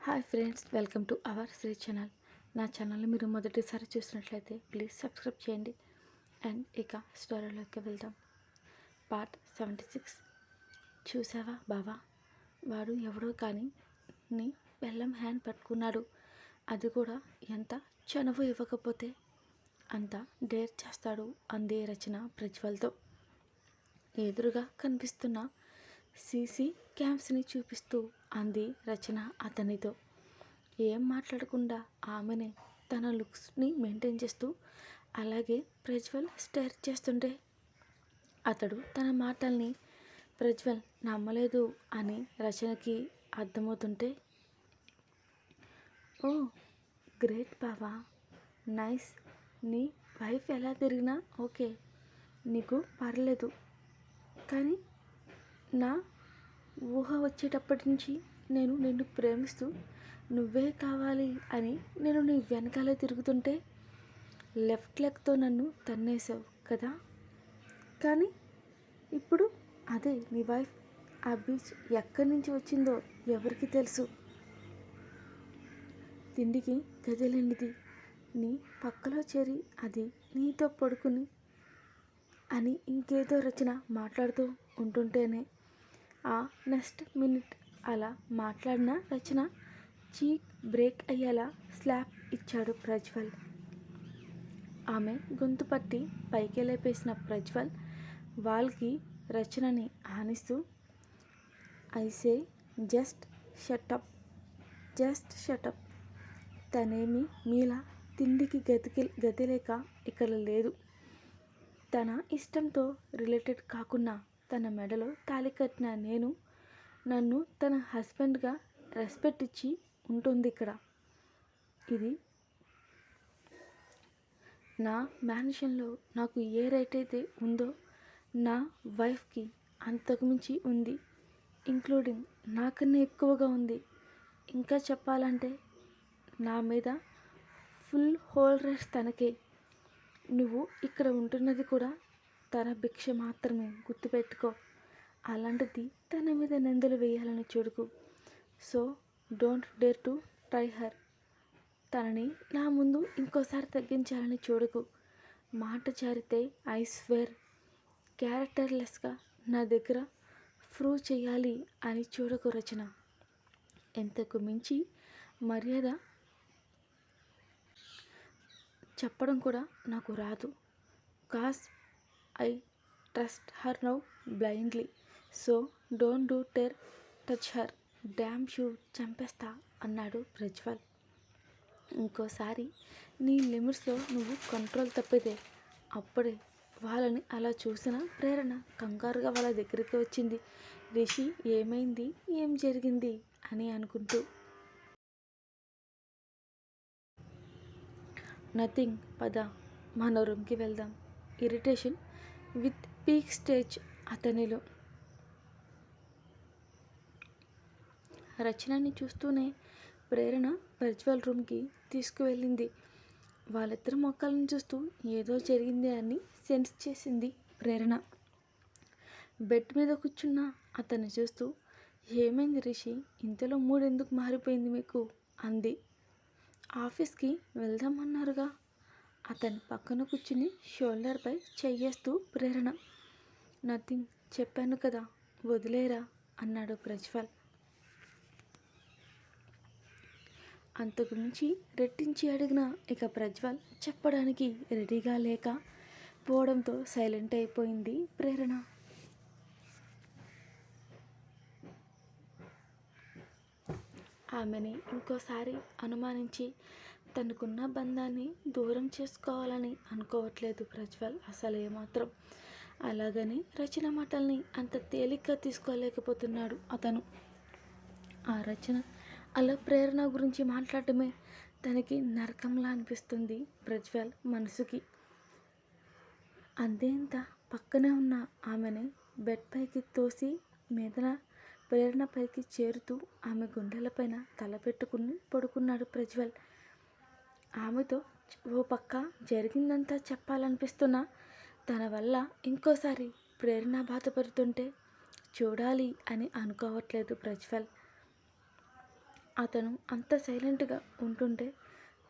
Hi friends, welcome to our Shri channel. నా ఛానల్ని మీరు మొదటిసారి చూసినట్లయితే ప్లీజ్ సబ్స్క్రైబ్ చేయండి. అండ్ ఇక స్టోరీలోకి వెళ్దాం. పార్ట్ 76. చూసావా బావా, వాడు ఎవడో కానీ నీ బెల్లం హ్యాండ్ పట్టుకున్నాడు. అది కూడా ఎంత చనువు ఇవ్వకపోతే అంత డేర్ చేస్తాడు అందే రచన ప్రజ్వల్తో. ఎదురుగా కనిపిస్తున్న సీసీ క్యామ్స్ని చూపిస్తూ అంది రచన అతనితో. ఏం మాట్లాడకుండా ఆమెనే తన లుక్స్ని మెయింటైన్ చేస్తూ అలాగే ప్రజ్వల్ స్టేర్ చేస్తుంటే అతడు తన మాటల్ని ప్రజ్వల్ నమ్మలేదు అని రచనకి అర్థమవుతుంటే, ఓ గ్రేట్ బావా, నైస్. నీ వైఫ్ ఎలా తిరిగినా ఓకే, నీకు పర్లేదు. కానీ నా ఊహ వచ్చేటప్పటి నుంచి నేను నిన్ను ప్రేమిస్తూ నువ్వే కావాలి అని నేను నీ వెనకాలే తిరుగుతుంటే లెఫ్ట్ లెగ్తో నన్ను తన్నేసావు కదా. కానీ ఇప్పుడు అదే నీ వైఫ్ ఆ బీచ్ ఎక్కడి నుంచి వచ్చిందో ఎవరికి తెలుసు. తిండికి గదిలేనిది నీ పక్కలో చేరి అది నీతో పడుకుని అని ఇంకేదో రచన మాట్లాడుతూ ఉంటుంటేనే ఆ నెక్స్ట్ మినిట్ అలా మాట్లాడిన రచన చీక్ బ్రేక్ అయ్యేలా స్లాప్ ఇచ్చాడు ప్రజ్వల్. ఆమె గొంతు పట్టి పైకి లేపేసిన ప్రజ్వల్ వాళ్ళకి రచనని ఆనిస్తూ, ఐసే జస్ట్ షటప్, జస్ట్ షటప్. తనేమి మీలా తిండికి గతి లేక ఇక్కడ లేదు. తన ఇష్టంతో రిలేటెడ్ కాకుండా తన మెడలో తాళి కట్టిన నేను నన్ను తన హస్బెండ్గా రెస్పెక్ట్ ఇచ్చి ఉంటుంది ఇక్కడ. ఇది నా మ్యాన్షన్లో నాకు ఏ రైట్ అయితే ఉందో నా వైఫ్కి అంతకుమించి ఉంది, ఇంక్లూడింగ్ నాకన్నా ఎక్కువగా ఉంది. ఇంకా చెప్పాలంటే నా మీద ఫుల్ హోల్ రైట్స్ తనకే. నువ్వు ఇక్కడ ఉంటున్నది కూడా తన భిక్ష మాత్రమే, గుర్తుపెట్టుకో. అలాంటిది తన మీద నిందలు వేయాలని చూడకు. So don't dare to try her. తనని నా ముందు ఇంకోసారి తగ్గించాలని చూడకు. మాట జారితే ఐ స్వేర్ క్యారెక్టర్లెస్గా నా దగ్గర ప్రూవ్ చేయాలి అని చూడకు రచన. ఎంతకు మించి మర్యాద చెప్పడం కూడా నాకు రాదు. Cause I trust her now blindly. So don't do dare touch her. Damn sure చంపేస్తా అన్నాడు ప్రజ్వల్. ఇంకోసారి నీ లిమిట్స్లో నువ్వు కంట్రోల్ తప్పితే అప్పుడే. వాళ్ళని అలా చూసిన ప్రేరణ కంగారుగా వాళ్ళ దగ్గరికి వచ్చింది. రిషి ఏమైంది, ఏం జరిగింది అని అనుకుంటూ. నథింగ్, పద మన రూమ్కి వెళ్దాం. ఇరిటేషన్ విత్ పీక్ స్టేజ్ అతనిలో. రచనని చూస్తూనే ప్రేరణ ప్రజ్వల్ రూమ్కి తీసుకువెళ్ళింది. వాళ్ళిద్దరి మొక్కలను చూస్తూ ఏదో జరిగింది అని సెన్స్ చేసింది ప్రేరణ. బెడ్ మీద కూర్చున్న అతన్ని చూస్తూ, ఏమైంది రిషి, ఇంతలో మూడు ఎందుకు మారిపోయింది మీకు అంది. ఆఫీస్కి వెళ్దామన్నారుగా. అతని పక్కన కూర్చుని షోల్డర్పై చెయ్యేస్తూ ప్రేరణ. నథింగ్, చెప్పాను కదా, వదిలేరా అన్నాడు ప్రజ్వల్. అంతకు మించి రెట్టించి అడిగిన ఇక ప్రజ్వల్ చెప్పడానికి రెడీగా లేక పోవడంతో సైలెంట్ అయిపోయింది ప్రేరణ. ఆమెని ఇంకోసారి అనుమానించి తనకున్న బంధాన్ని దూరం చేసుకోవాలని అనుకోవట్లేదు ప్రజ్వల్ అసలు ఏమాత్రం. అలాగని రచన మాటల్ని అంత తేలిగ్గా తీసుకోలేకపోతున్నాడు అతను. ఆ రచన అలా ప్రేరణ గురించి మాట్లాడటమే తనకి నరకంలా అనిపిస్తుంది ప్రజ్వల్ మనసుకి. అంతేంత పక్కనే ఉన్న ఆమెని బెడ్ పైకి తోసి మీదన ప్రేరణ పైకి చేరుతూ ఆమె గుండెలపైన తల పెట్టుకుని పడుకున్నాడు ప్రజ్వల్. ఆమెతో ఓ పక్క జరిగిందంతా చెప్పాలనిపిస్తున్నా తన వల్ల ఇంకోసారి ప్రేరణ బాధపడుతుంటే చూడాలి అని అనుకోవట్లేదు ప్రజ్వల్. అతను అంత సైలెంట్గా ఉంటుంటే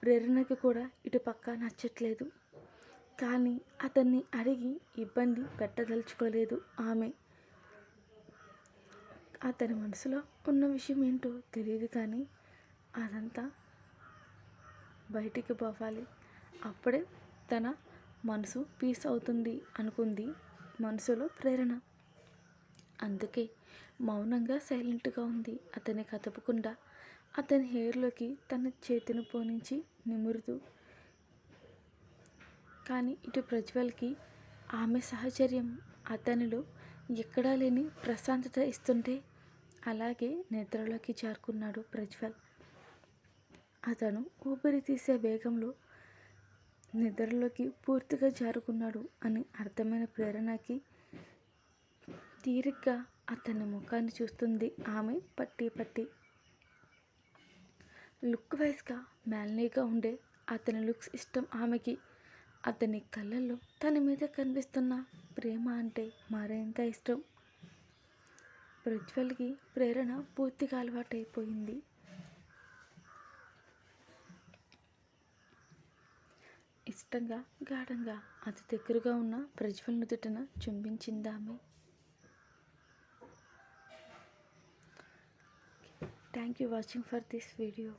ప్రేరణకి కూడా ఇటు పక్క నచ్చట్లేదు. కానీ అతన్ని అడిగి ఇబ్బంది పెట్టదలుచుకోలేదు ఆమె. అతని మనసులో ఉన్న విషయం ఏంటో తెలియదు, కానీ అదంతా బయటికి పోవాలి. అప్పుడే తన మనసు పీస్ అవుతుంది అనుకుంది మనసులో ప్రేరణ. అందుకే మౌనంగా సైలెంట్గా ఉంది. అతన్ని కదపకుండా అతని హెయిర్లోకి తన చేతిని పోనించి నిమురుతూ. కానీ ఇటు ప్రజ్వల్కి ఆమె సహచర్యం అతనిలో ఎక్కడా లేని ప్రశాంతత ఇస్తుంటే అలాగే నిద్రలోకి జారుకున్నాడు ప్రజ్వల్. అతను ఊపిరి తీసే వేగంలో నిద్రలోకి పూర్తిగా జారుకున్నాడు అని అర్థమైన ప్రేరణకి తీరిగ్గా అతని ముఖాన్ని చూస్తుంది ఆమె పట్టి పట్టి. లుక్ వైజ్గా మ్యాన్లీగా ఉండే అతని లుక్స్ ఇష్టం ఆమెకి. అతని కళ్ళల్లో తన మీద కనిపిస్తున్న ప్రేమ అంటే మరింత ఇష్టం. ప్రజ్వల్కి ప్రేరణ పూర్తిగా అలవాటైపోయింది. ఇష్టంగా గాఢంగా అతి దగ్గరగా ఉన్న ప్రజ్వల్ నుదుటన చుంబించిందామె. Thank you watching for this video.